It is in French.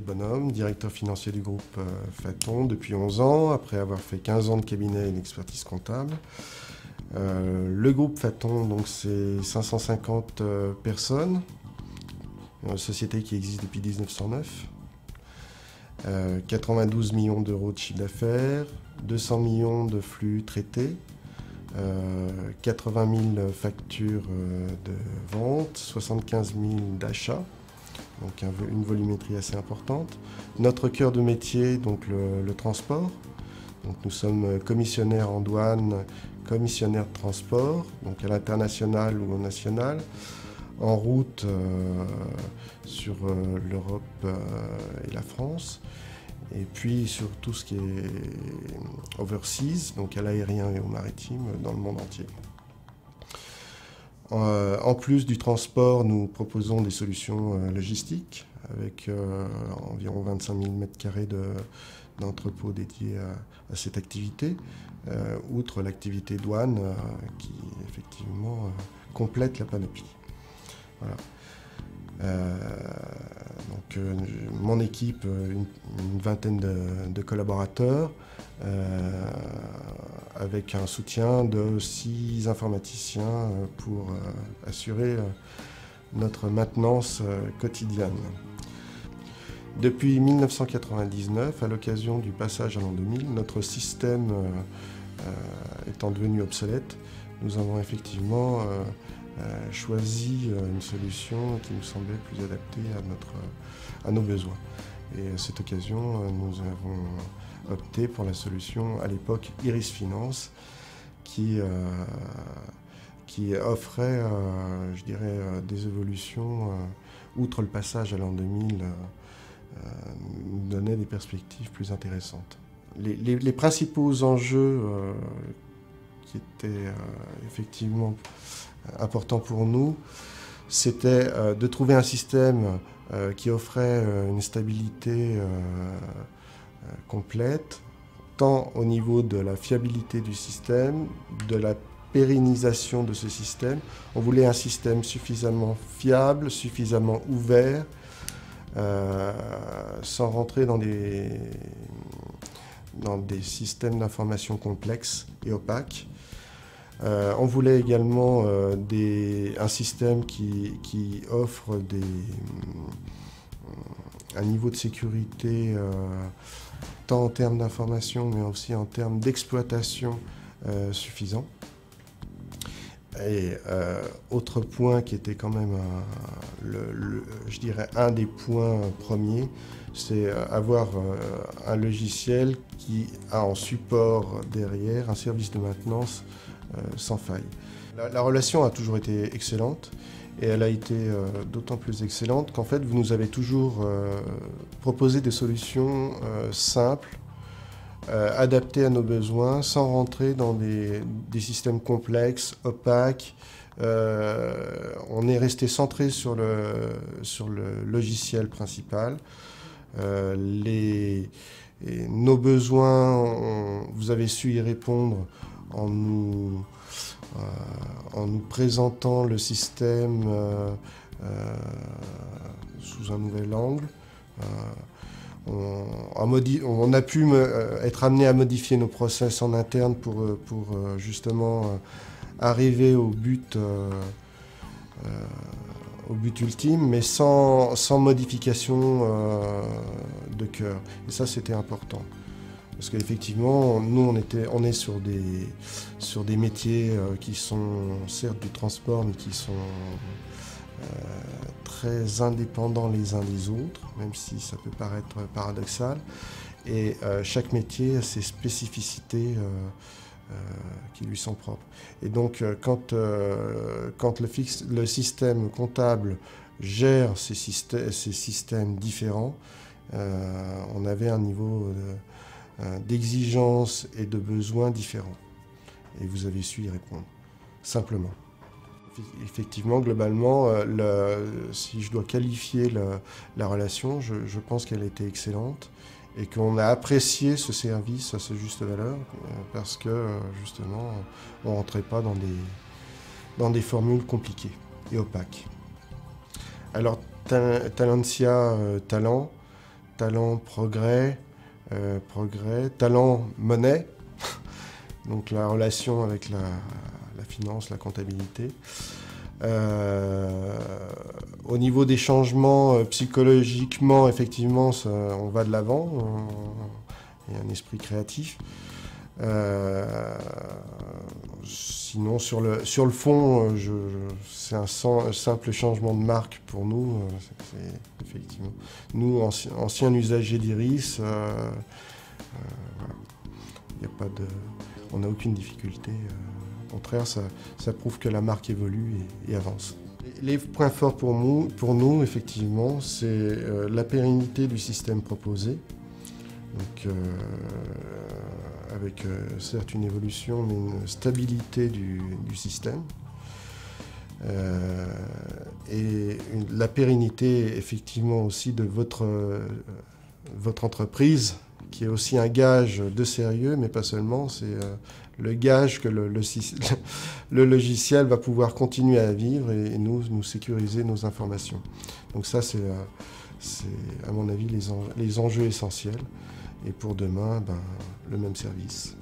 Bonhomme, directeur financier du groupe Faton depuis 11 ans, après avoir fait 15 ans de cabinet et d'expertise comptable. Le groupe Faton, donc c'est 550 personnes, une société qui existe depuis 1909. 92 millions d'euros de chiffre d'affaires, 200 millions de flux traités, 80 000 factures de vente, 75 000 d'achats, donc une volumétrie assez importante. Notre cœur de métier, donc le transport. Donc nous sommes commissionnaires en douane, commissionnaires de transport, donc à l'international ou au national, en route sur l'Europe et la France, et puis sur tout ce qui est overseas, donc à l'aérien et au maritime, dans le monde entier. En plus du transport, nous proposons des solutions logistiques, avec environ 25 000 m² d'entrepôts dédiés à cette activité, outre l'activité douane qui effectivement complète la panoplie. Voilà. Mon équipe, une vingtaine de collaborateurs, avec un soutien de 6 informaticiens pour assurer notre maintenance quotidienne. Depuis 1999, à l'occasion du passage à l'an 2000, notre système étant devenu obsolète, nous avons effectivement choisi une solution qui nous semblait plus adaptée à nos besoins. Et à cette occasion, nous avons opté pour la solution à l'époque Iris Finance qui offrait, je dirais, des évolutions, outre le passage à l'an 2000, nous donnait des perspectives plus intéressantes. Les principaux enjeux qui étaient effectivement importants pour nous, c'était de trouver un système qui offrait une stabilité complète, tant au niveau de la fiabilité du système, de la pérennisation de ce système. On voulait un système suffisamment fiable, suffisamment ouvert, sans rentrer dans des systèmes d'information complexes et opaques. On voulait également un système qui offre un niveau de sécurité tant en termes d'information mais aussi en termes d'exploitation suffisant. Et autre point qui était quand même je dirais un des points premiers, c'est avoir un logiciel qui a en support derrière un service de maintenance sans faille. La relation a toujours été excellente et elle a été d'autant plus excellente qu'en fait vous nous avez toujours proposé des solutions simples, adaptées à nos besoins, sans rentrer dans des systèmes complexes, opaques. On est resté centré sur le logiciel principal. Nos besoins, vous avez su y répondre en nous présentant le système sous un nouvel angle. On a pu être amené à modifier nos process en interne pour justement arriver au but ultime, mais sans modification de cœur. Et ça, c'était important. Parce qu'effectivement, nous, on est sur des métiers qui sont certes du transport, mais qui sont très indépendants les uns des autres, même si ça peut paraître paradoxal. Et chaque métier a ses spécificités qui lui sont propres. Et donc, quand le système comptable gère ces systèmes différents, on avait un niveau d'exigence et de besoins différents. Et vous avez su y répondre, simplement. Effectivement, globalement, si je dois qualifier la relation, je pense qu'elle a été excellente et qu'on a apprécié ce service à sa juste valeur parce que, justement, on ne rentrait pas dans des formules compliquées et opaques. Alors, Talentia Talent, talent, progrès, talent, monnaie, donc la relation avec la finance, la comptabilité. Au niveau des changements, psychologiquement, effectivement, on va de l'avant, il y a un esprit créatif. Sinon, sur le fond, c'est un simple changement de marque pour nous. Effectivement. Nous, anciens usagers d'Iris, voilà. On n'a aucune difficulté. Au contraire, ça prouve que la marque évolue et avance. Les points forts pour nous effectivement, c'est la pérennité du système proposé. Donc, avec certes une évolution, mais une stabilité du système. Et la pérennité, effectivement, aussi de votre entreprise, qui est aussi un gage de sérieux, mais pas seulement, c'est le gage que le logiciel va pouvoir continuer à vivre et nous sécuriser nos informations. Donc ça, c'est à mon avis les enjeux essentiels. Et pour demain, le même service.